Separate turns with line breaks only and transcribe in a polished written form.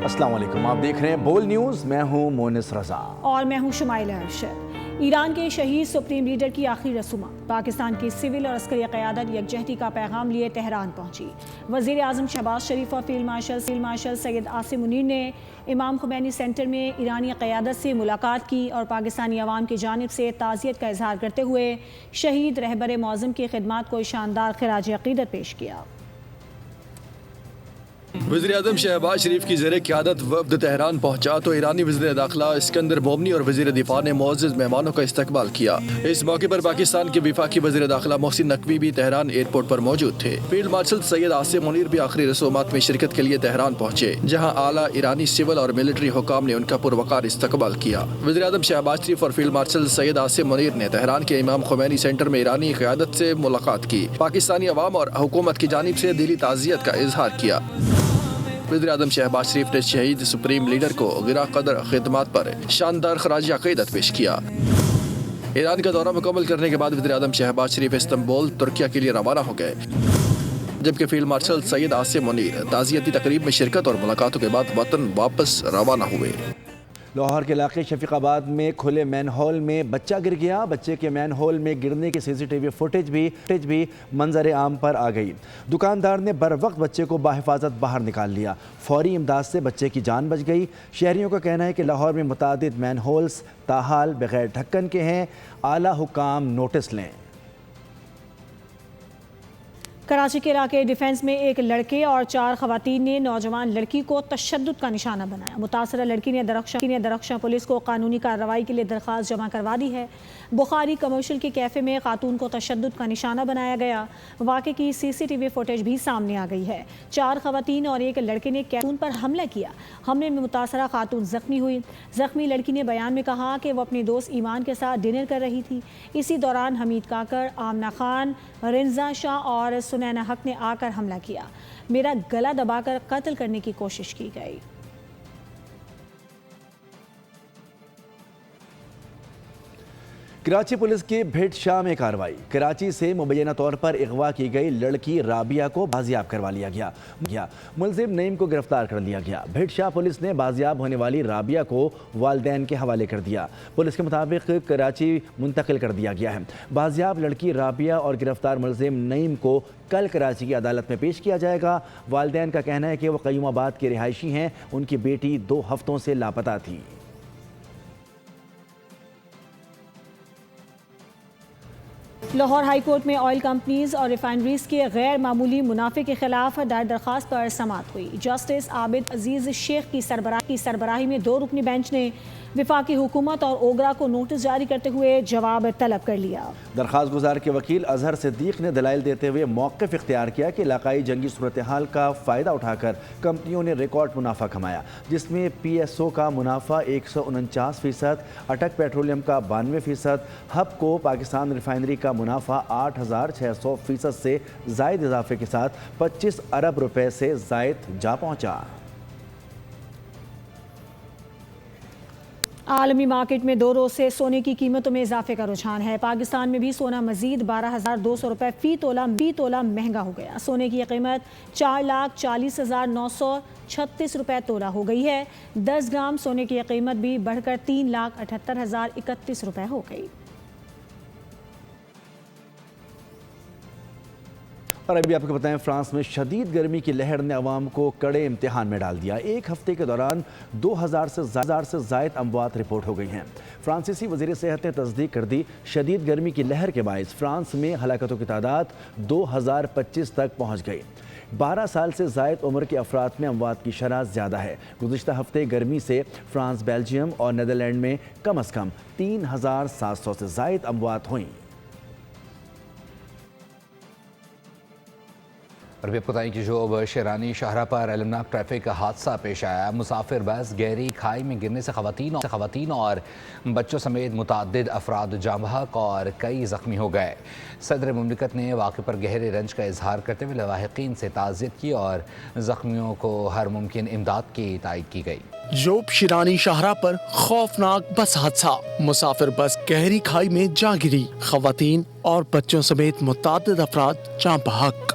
السلام علیکم، آپ دیکھ رہے ہیں بول نیوز، میں ہوں مونس رضا
اور میں ہوں شمائل ارشد۔ ایران کے شہید سپریم لیڈر کی آخری رسومات، پاکستان کی سول اور عسکری قیادت یکجہتی کا پیغام لیے تہران پہنچی۔ وزیر اعظم شہباز شریف اور فیلڈ مارشل سید عاصم منیر نے امام خمینی سینٹر میں ایرانی قیادت سے ملاقات کی اور پاکستانی عوام کی جانب سے تعزیت کا اظہار کرتے ہوئے شہید رہبر معظم کی خدمات کو شاندار خراج عقیدت پیش کیا۔
وزیر اعظم شہباز شریف کی زیر قیادت وفد تہران پہنچا تو ایرانی وزیر داخلہ اسکندر بومنی اور وزیر دفاع نے معزز مہمانوں کا استقبال کیا۔ اس موقع پر پاکستان کے وفاقی وزیر داخلہ محسن نقوی بھی تہران ایئرپورٹ پر موجود تھے۔ فیلڈ مارشل سید عاصم منیر بھی آخری رسومات میں شرکت کے لیے تہران پہنچے، جہاں اعلیٰ ایرانی سول اور ملٹری حکام نے ان کا پروقار استقبال کیا۔ وزیر اعظم شہباز شریف اور فیلڈ مارشل سید عاصم منیر نے تہران کے امام خمینی سینٹر میں ایرانی قیادت سے ملاقات کی، پاکستانی عوام اور حکومت کی جانب سے دلی تعزیت کا اظہار کیا۔ وزیر اعظم شہباز شریف نے شہید سپریم لیڈر کو گراں قدر خدمات پر شاندار خراج عقیدت پیش کیا۔ ایران کا دورہ مکمل کرنے کے بعد وزیر اعظم شہباز شریف استنبول ترکیہ کے لیے روانہ ہو گئے، جبکہ فیلڈ مارشل سید عاصم منیر تعزیتی تقریب میں شرکت اور ملاقاتوں کے بعد وطن واپس روانہ ہوئے۔
لاہور کے علاقے شفیق آباد میں کھلے مین ہول میں بچہ گر گیا۔ بچے کے مین ہول میں گرنے کی سی سی ٹی وی فوٹیج بھی منظر عام پر آ گئی۔ دکاندار نے بر وقت بچے کو بحفاظت باہر نکال لیا۔ فوری امداد سے بچے کی جان بچ گئی۔ شہریوں کا کہنا ہے کہ لاہور میں متعدد مین ہولز تاحال بغیر ڈھکن کے ہیں، اعلیٰ حکام نوٹس لیں۔
کراچی کے علاقے ڈیفنس میں ایک لڑکے اور 4 خواتین نے نوجوان لڑکی کو تشدد کا نشانہ بنایا۔ متاثرہ لڑکی نے درخشاں پولیس کو قانونی کارروائی کے لیے درخواست جمع کروا دی ہے۔ بخاری کمرشل کے کیفے میں خاتون کو تشدد کا نشانہ بنایا گیا۔ واقعے کی سی سی ٹی وی فوٹیج بھی سامنے آ گئی ہے۔ 4 خواتین اور ایک لڑکے نے خاتون پر حملہ کیا۔ حملے میں متاثرہ خاتون زخمی ہوئی۔ زخمی لڑکی نے بیان میں کہا کہ وہ اپنے دوست ایمان کے ساتھ ڈنر کر رہی تھی۔ اسی دوران حمید کاکڑ، آمنہ خان، رنزا شاہ اور سنینا حق نے آ کر حملہ کیا۔ میرا گلا دبا کر قتل کرنے کی کوشش کی گئی۔
کراچی پولیس کی بھٹ شاہ میں کارروائی۔ کراچی سے مبینہ طور پر اغوا کی گئی لڑکی رابعہ کو بازیاب کروا لیا گیا۔ ملزم نعیم کو گرفتار کر لیا گیا۔ بھٹ شاہ پولیس نے بازیاب ہونے والی رابعہ کو والدین کے حوالے کر دیا۔ پولیس کے مطابق کراچی منتقل کر دیا گیا ہے۔ بازیاب لڑکی رابعہ اور گرفتار ملزم نعیم کو کل کراچی کی عدالت میں پیش کیا جائے گا۔ والدین کا کہنا ہے کہ وہ قیوم آباد کے رہائشی ہیں، ان کی بیٹی 2 ہفتوں سے لاپتہ تھی۔
لاہور ہائی کورٹ میں آئل کمپنیز اور ریفائنریز کے غیر معمولی منافع کے خلاف دائر درخواست پر سماعت ہوئی۔ جسٹس عابد عزیز شیخ کی سربراہی میں 2 رکنی بینچ نے وفاقی حکومت اور اوگرا کو نوٹس جاری کرتے ہوئے جواب طلب کر لیا۔
درخواست گزار کے وکیل اظہر صدیق نے دلائل دیتے ہوئے موقف اختیار کیا کہ علاقائی جنگی صورتحال کا فائدہ اٹھا کر کمپنیوں نے ریکارڈ منافع کمایا، جس میں پی ایس او کا منافع 149%، اٹک پیٹرولیم کا 92%، ہب کو پاکستان ریفائنری کا منافع 8600% سے زائد اضافے کے ساتھ 25 ارب روپے سے زائد جا پہنچا۔
عالمی مارکیٹ میں 2 روز سے سونے کی قیمتوں میں اضافے کا رجحان ہے۔ پاکستان میں بھی سونا مزید 12,200 روپے فی تولہ مہنگا ہو گیا۔ سونے کی قیمت 4,40,936 روپے تولہ ہو گئی ہے۔ 10 گرام سونے کی قیمت بھی بڑھ کر 3,78,031 روپے ہو گئی۔
اور ابھی آپ کو بتائیں، فرانس میں شدید گرمی کی لہر نے عوام کو کڑے امتحان میں ڈال دیا۔ 1 ہفتے کے دوران 2000 سے زائد اموات رپورٹ ہو گئی ہیں۔ فرانسیسی وزیر صحت نے تصدیق کر دی، شدید گرمی کی لہر کے باعث فرانس میں ہلاکتوں کی تعداد 2025 تک پہنچ گئی۔ 12 سال سے زائد عمر کے افراد میں اموات کی شرح زیادہ ہے۔ گزشتہ ہفتے گرمی سے فرانس، بیلجیم اور نیدرلینڈ میں کم از کم 3700 سے زائد اموات ہوئیں۔
اور بھی آپ کو بتائیں کہ جو شیرانی شاہراہ پر المناک ٹریفک حادثہ پیش آیا، مسافر بس گہری کھائی میں گرنے سے خواتین اور بچوں سمیت متعدد افراد جاں بحق اور کئی زخمی ہو گئے۔ صدر مملکت نے واقعے پر گہرے رنج کا اظہار کرتے ہوئے لاحقین سے تعزیت کی اور زخمیوں کو ہر ممکن امداد کی تائید کی گئی۔
جوب شیرانی شاہراہ پر خوفناک بس حادثہ، مسافر بس گہری کھائی میں جا گری، خواتین اور بچوں سمیت متعدد افراد جاں بحق۔